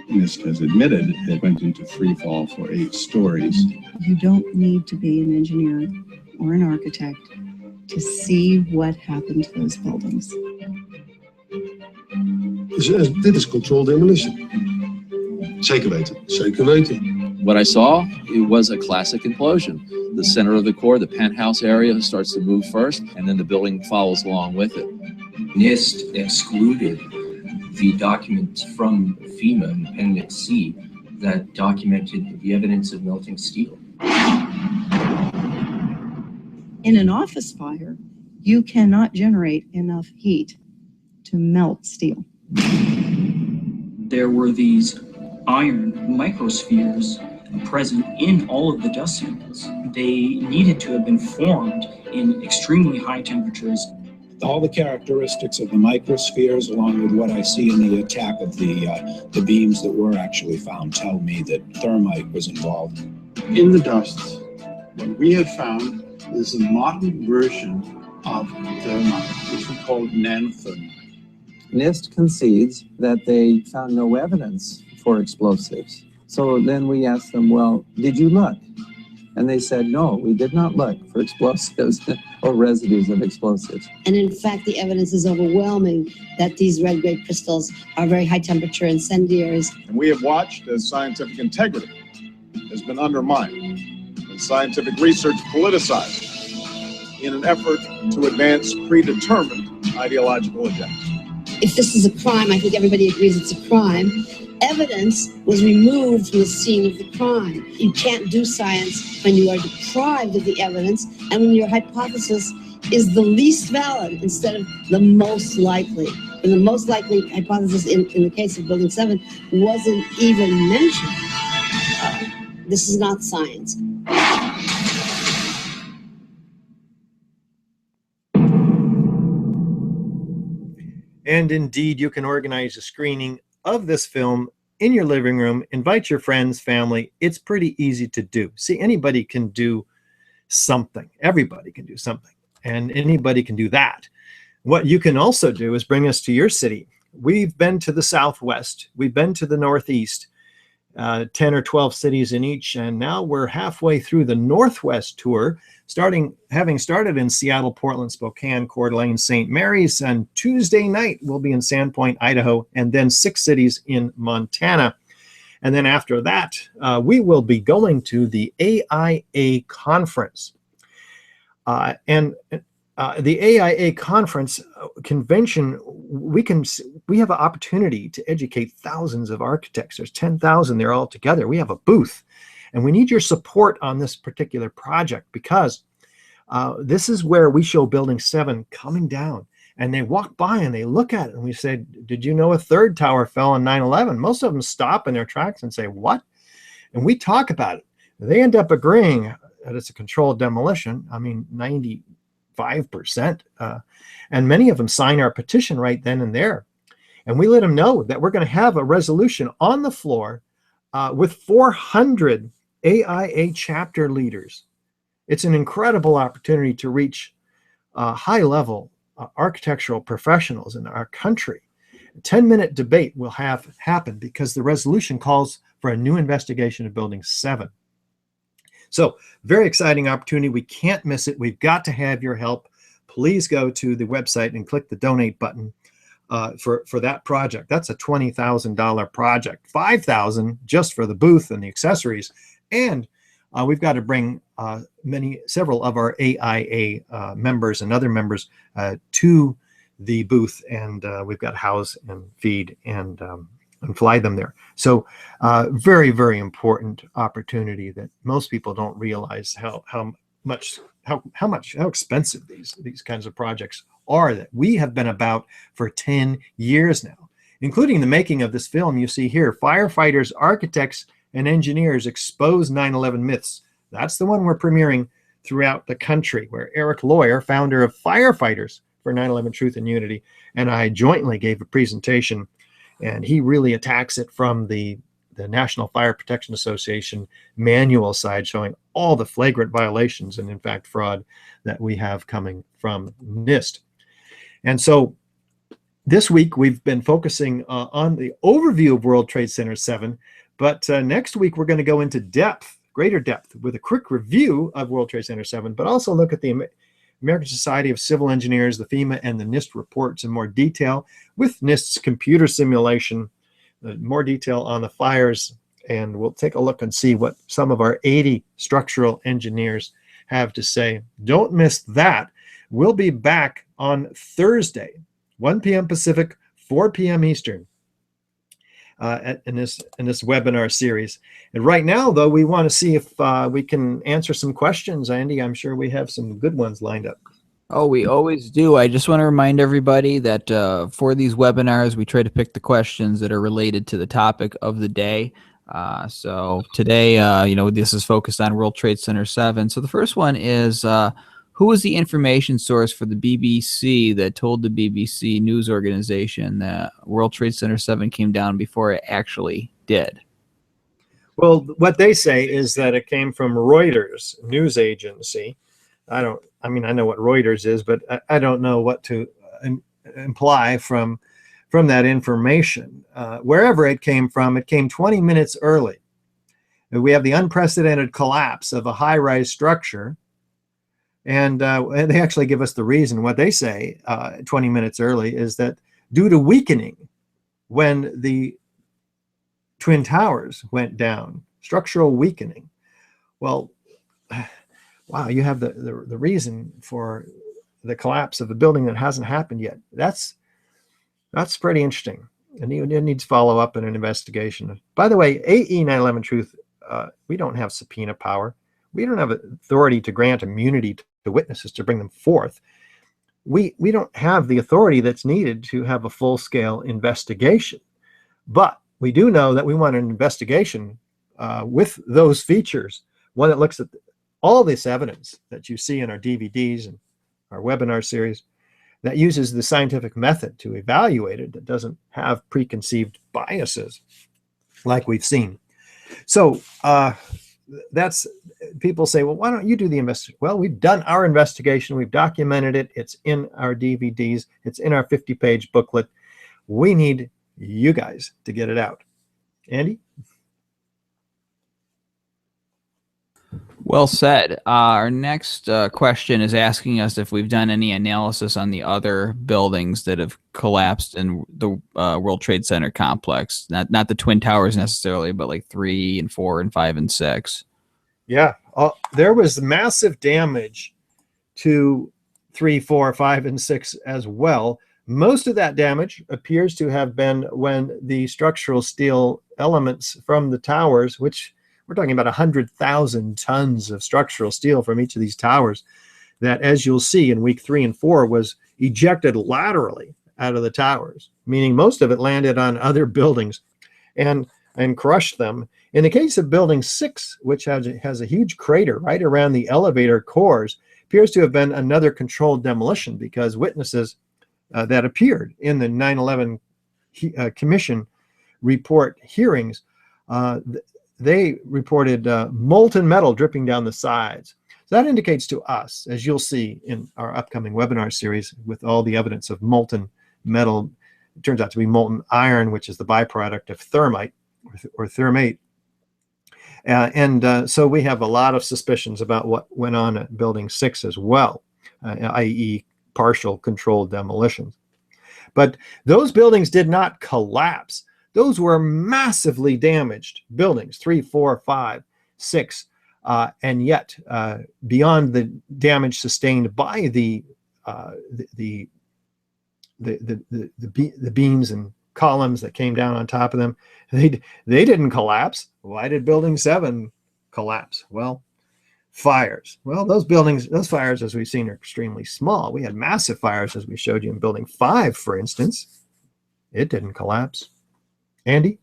Speaker 19: NIST has admitted it went into freefall for 8 stories.
Speaker 18: You don't need to be an engineer or an architect to see what happened to those buildings.
Speaker 8: Dit is controlled demolition. Zeker weten. Zeker weten.
Speaker 20: What I saw, it was a classic implosion. The center of the core, the penthouse area, starts to move first, and then the building follows along with it.
Speaker 21: NIST excluded the documents from FEMA and Appendix C that documented the evidence of melting steel.
Speaker 18: In an office fire, you cannot generate enough heat to melt steel.
Speaker 22: There were these iron microspheres present in all of the dust samples. They needed to have been formed in extremely high temperatures.
Speaker 23: All the characteristics of the microspheres, along with what I see in the attack of the beams that were actually found, tell me that thermite was involved.
Speaker 19: In the dust, what we have found is a modern version of thermite, which we call nanothermite.
Speaker 24: NIST concedes that they found no evidence for explosives. So then we asked them, well, did you look? And they said, no, we did not look for explosives or residues of explosives.
Speaker 14: And in fact, the evidence is overwhelming that these red-grade crystals are very high-temperature incendiaries.
Speaker 13: And we have watched as scientific integrity has been undermined and scientific research politicized in an effort to advance predetermined ideological agendas.
Speaker 14: If this is a crime, I think everybody agrees it's a crime. Evidence was removed from the scene of the crime. You can't do science when you are deprived of the evidence and when your hypothesis is the least valid instead of the most likely. And the most likely hypothesis in the case of Building 7 wasn't even mentioned. This is not science.
Speaker 1: And indeed, you can organize a screening of this film in your living room, invite your friends, family. It's pretty easy to do. See, anybody can do something. Everybody can do something, and anybody can do that. What you can also do is bring us to your city. We've been to the Southwest. We've been to the Northeast, 10 or 12 cities in each, and now we're halfway through the Northwest tour, having started in Seattle, Portland, Spokane, Coeur d'Alene, St. Mary's, and Tuesday night we'll be in Sandpoint, Idaho, and then 6 cities in Montana. And then after that, we will be going to the AIA conference. The AIA conference convention, we have an opportunity to educate thousands of architects. There's 10,000 there all together. We have a booth, and we need your support on this particular project because this is where we show Building 7 coming down, and they walk by and they look at it, and we say, did you know a third tower fell on 9/11? Most of them stop in their tracks and say, what? And we talk about it. They end up agreeing that it's a controlled demolition. I mean, 95%. And many of them sign our petition right then and there. And we let them know that we're going to have a resolution on the floor with 400 AIA chapter leaders. It's an incredible opportunity to reach high-level architectural professionals in our country. A 10-minute debate will have happen because the resolution calls for a new investigation of Building 7. So, very exciting opportunity. We can't miss it. We've got to have your help. Please go to the website and click the donate button for that project. That's a $20,000 project. $5,000 just for the booth and the accessories. And we've got to bring several of our AIA members and other members to the booth, and we've got to house and feed and fly them there. So very, very important opportunity that most people don't realize how expensive these kinds of projects are that we have been about for 10 years now, including the making of this film you see here, Firefighters, Architects, and Engineers Expose 9/11 Myths. That's the one we're premiering throughout the country, where Eric Lawyer, founder of Firefighters for 9/11 Truth and Unity, and I jointly gave a presentation, and he really attacks it from the National Fire Protection Association manual side, showing all the flagrant violations and, in fact, fraud that we have coming from NIST. And so this week we've been focusing on the overview of World Trade Center 7, but next week we're going to go into greater depth, with a quick review of World Trade Center 7, but also look at the American Society of Civil Engineers, the FEMA and the NIST reports in more detail, with NIST's computer simulation, more detail on the fires, and we'll take a look and see what some of our 80 structural engineers have to say. Don't miss that. We'll be back on Thursday, 1 p.m. Pacific, 4 p.m. Eastern, in this webinar series. And right now, though, we want to see if we can answer some questions. Andy, I'm sure we have some good ones lined up.
Speaker 2: Oh, we always do. I just want to remind everybody that for these webinars, we try to pick the questions that are related to the topic of the day. So today, this is focused on World Trade Center 7. So the first one is, who was the information source for the BBC that told the BBC news organization that World Trade Center 7 came down before it actually did?
Speaker 1: Well, what they say is that it came from Reuters news agency. I know what Reuters is, but I don't know what to imply from that information. Wherever it came from, it came 20 minutes early. We have the unprecedented collapse of a high-rise structure. And they actually give us the reason. What they say 20 minutes early is that due to weakening when the Twin Towers went down, structural weakening. Well, wow, you have the reason for the collapse of a building that hasn't happened yet. That's pretty interesting. And it needs follow-up and an investigation. By the way, AE911Truth, we don't have subpoena power. We don't have authority to grant immunity to witnesses to bring them forth. We don't have the authority that's needed to have a full-scale investigation. But we do know that we want an investigation with those features, one that looks at all this evidence that you see in our DVDs and our webinar series, that uses the scientific method to evaluate it, that doesn't have preconceived biases like we've seen. So that's, people say, well, why don't you do the investigation? Well, we've done our investigation. We've documented it. It's in our DVDs. It's in our 50-page booklet. We need you guys to get it out. Andy?
Speaker 2: Well said. Our next question is asking us if we've done any analysis on the other buildings that have collapsed in the World Trade Center complex. Not the Twin Towers necessarily, but like 3 and 4 and 5 and 6.
Speaker 1: Yeah, there was massive damage to 3, 4, 5, and 6 as well. Most of that damage appears to have been when the structural steel elements from the towers, which we're talking about 100,000 tons of structural steel from each of these towers, that, as you'll see in week 3 and 4, was ejected laterally out of the towers, meaning most of it landed on other buildings and crushed them. In the case of building 6, which has a huge crater right around the elevator cores, appears to have been another controlled demolition, because witnesses that appeared in the 9/11 Commission report hearings, they reported molten metal dripping down the sides. So that indicates to us, as you'll see in our upcoming webinar series with all the evidence of molten metal, it turns out to be molten iron, which is the byproduct of thermite or thermate. So we have a lot of suspicions about what went on at building 6 as well, i.e. partial controlled demolitions. But those buildings did not collapse. Those were massively damaged buildings, 3, 4, 5, 6, and yet beyond the damage sustained by the beams and columns that came down on top of them, they didn't collapse. Why did building 7 collapse? Well, fires. Well, those fires, as we've seen, are extremely small. We had massive fires, as we showed you in building 5, for instance. It didn't collapse. Andy?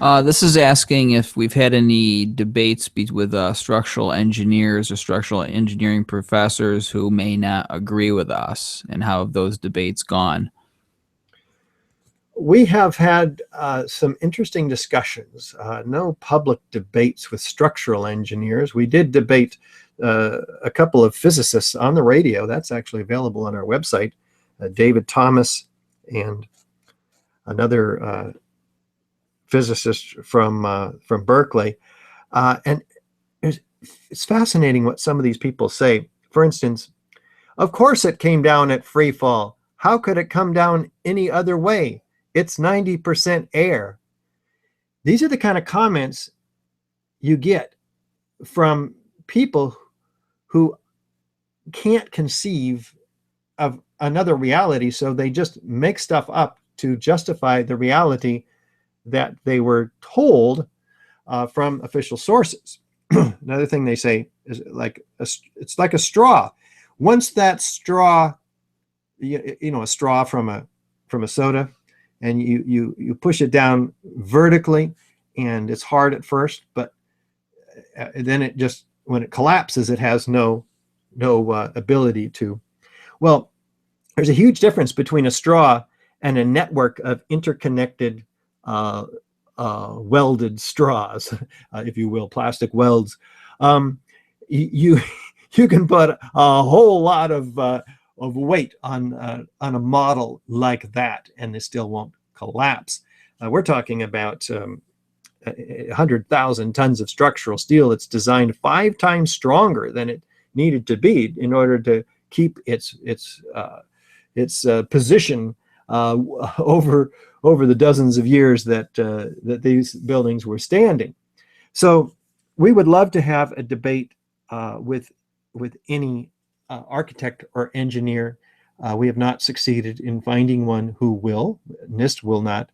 Speaker 2: This is asking if we've had any debates with structural engineers or structural engineering professors who may not agree with us, and how have those debates gone?
Speaker 1: We have had some interesting discussions, no public debates with structural engineers. We did debate a couple of physicists on the radio. That's actually available on our website, David Thomas and another physicist from Berkeley. And it's fascinating what some of these people say. For instance, of course it came down at Freefall. How could it come down any other way? It's 90% air. These are the kind of comments you get from people who can't conceive of another reality, so they just make stuff up to justify the reality that they were told from official sources. Another thing they say is it's like a straw. Once that straw, you know, a straw from a soda, and you push it down vertically, and it's hard at first, but then it just, when it collapses, it has no ability to. Well, there's a huge difference between a straw and a network of interconnected welded straws, if you will, plastic welds. You can put a whole lot of weight on a model like that, and it still won't collapse. We're talking about 100,000 tons of structural steel that's designed 5 times stronger than it needed to be in order to keep its position over the dozens of years that these buildings were standing. So we would love to have a debate with any architect or engineer. We have not succeeded in finding one who will. NIST will not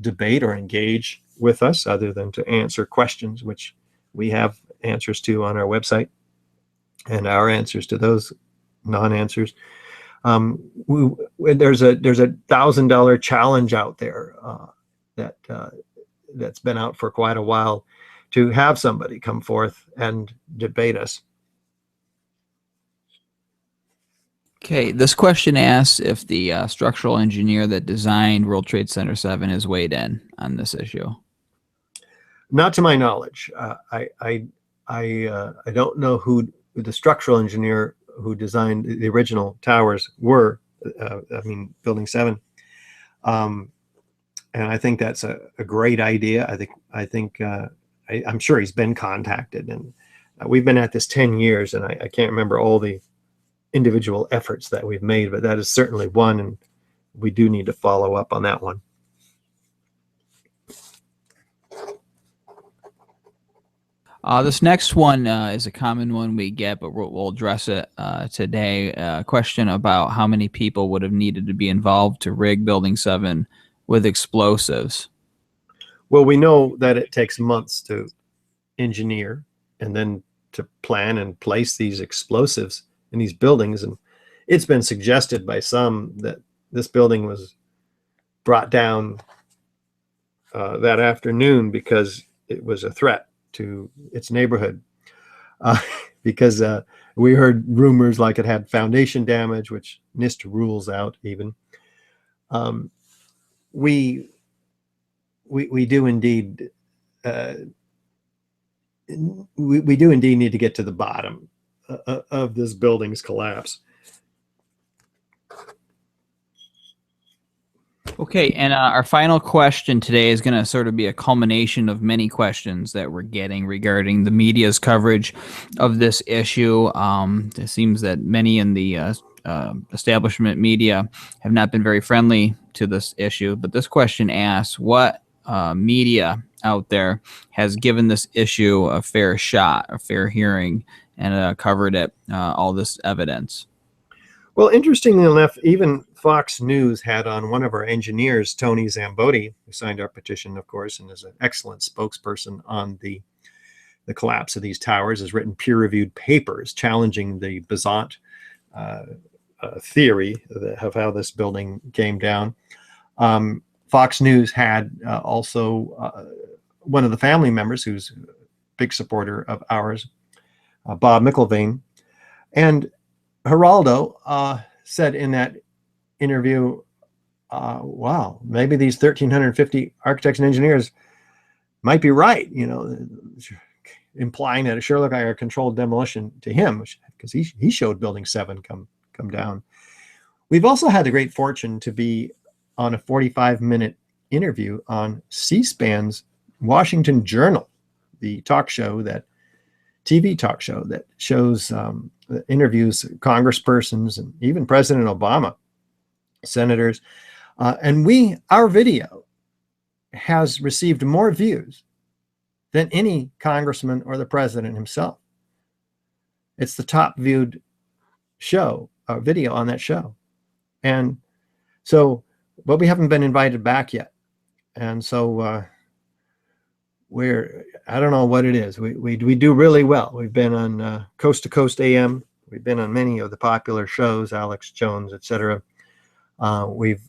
Speaker 1: debate or engage with us other than to answer questions, which we have answers to on our website, and our answers to those non-answers. There's a $1,000 challenge out there that's been out for quite a while to have somebody come forth and debate us.
Speaker 2: Okay, this question asks if the structural engineer that designed World Trade Center 7 is weighed in on this issue.
Speaker 1: Not to my knowledge. I don't know who the structural engineer who designed the original towers were. I mean, Building 7. And I think that's a great idea. I'm sure he's been contacted, and we've been at this 10 years, and I can't remember all the individual efforts that we've made, but that is certainly one, and we do need to follow up on that one.
Speaker 2: This next one is a common one we get, but we'll address it today. A question about how many people would have needed to be involved to rig Building 7 with explosives.
Speaker 1: Well, we know that it takes months to engineer and then to plan and place these explosives in these buildings. And it's been suggested by some that this building was brought down that afternoon because it was a threat to its neighborhood. Because we heard rumors like it had foundation damage, which NIST rules out even. We do indeed we do indeed need to get to the bottom of this building's collapse.
Speaker 2: Okay, and our final question today is going to sort of be a culmination of many questions that we're getting regarding the media's coverage of this issue. It seems that many in the establishment media have not been very friendly to this issue, but this question asks, what media out there has given this issue a fair shot, a fair hearing, and covered it, all this evidence?
Speaker 1: Well, interestingly enough, even Fox News had on one of our engineers, Tony Zambotti, who signed our petition, of course, and is an excellent spokesperson on the collapse of these towers, has written peer-reviewed papers challenging the Besant theory of how this building came down. Fox News had also one of the family members who's a big supporter of ours, Bob McIlvaine. And Geraldo said in that interview, wow, maybe these 1,350 architects and engineers might be right, you know, implying that it sure looked like a controlled demolition to him, because he showed Building 7 come down. We've also had the great fortune to be on a 45-minute interview on C-SPAN's Washington Journal, the TV talk show that shows interviews congresspersons and even President Obama, senators, and our video has received more views than any congressman or the president himself. It's the top viewed show, video on that show. And so, but we haven't been invited back yet. And so I don't know what it is. We do really well. We've been on Coast to Coast AM. We've been on many of the popular shows, Alex Jones, etc. We've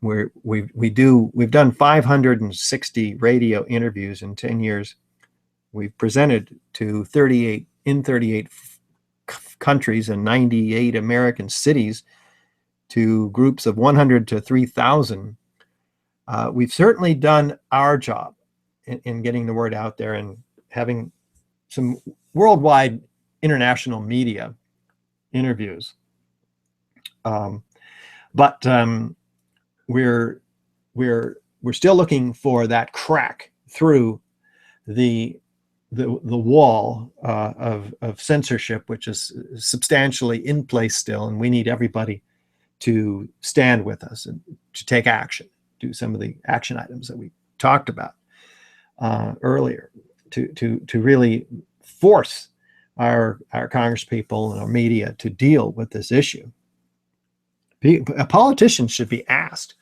Speaker 1: done 560 radio interviews in 10 years. We've presented to 38 countries and 98 American cities to groups of 100 to 3,000. We've certainly done our job in getting the word out there and having some worldwide international media interviews. But we're still looking for that crack through the wall of censorship, which is substantially in place still, and we need everybody to stand with us and to take action, do some of the action items that we talked about earlier, to really force our congresspeople and our media to deal with this issue. Politicians should be asked,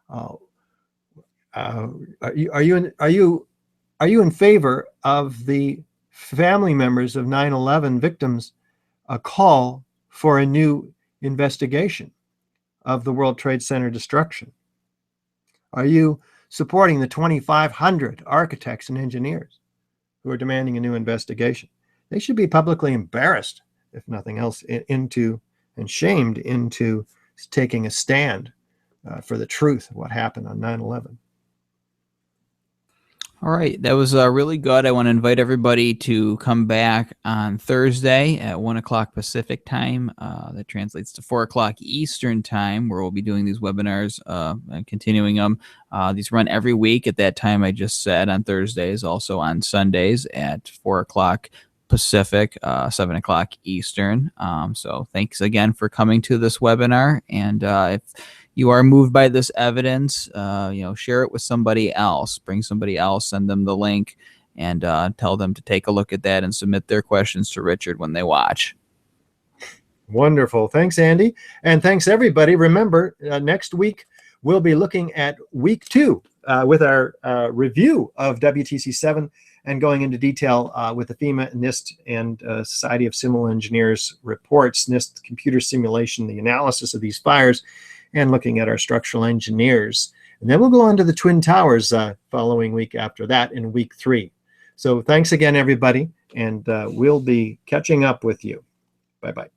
Speaker 1: are you in favor of the family members of 9/11 victims a call for a new investigation of the World Trade Center destruction? Are you supporting the 2,500 architects and engineers who are demanding a new investigation? They should be publicly embarrassed, if nothing else, and shamed into taking a stand for the truth of what happened on 9/11.
Speaker 2: All right, that was really good. I want to invite everybody to come back on Thursday at 1 o'clock Pacific time. That translates to 4 o'clock Eastern time, where we'll be doing these webinars and continuing them. These run every week at that time I just said, on Thursdays, also on Sundays at 4 o'clock Pacific, 7 o'clock Eastern. So thanks again for coming to this webinar. And if you are moved by this evidence, share it with somebody else. Bring somebody else, send them the link, and tell them to take a look at that and submit their questions to Richard when they watch.
Speaker 1: Wonderful. Thanks, Andy. And thanks, everybody. Remember, next week, we'll be looking at week 2 with our review of WTC 7 and going into detail with the FEMA, NIST, and Society of Civil Engineers reports, NIST computer simulation, the analysis of these fires, and looking at our structural engineers. And then we'll go on to the Twin Towers following week after that in week 3. So thanks again, everybody, and we'll be catching up with you. Bye-bye.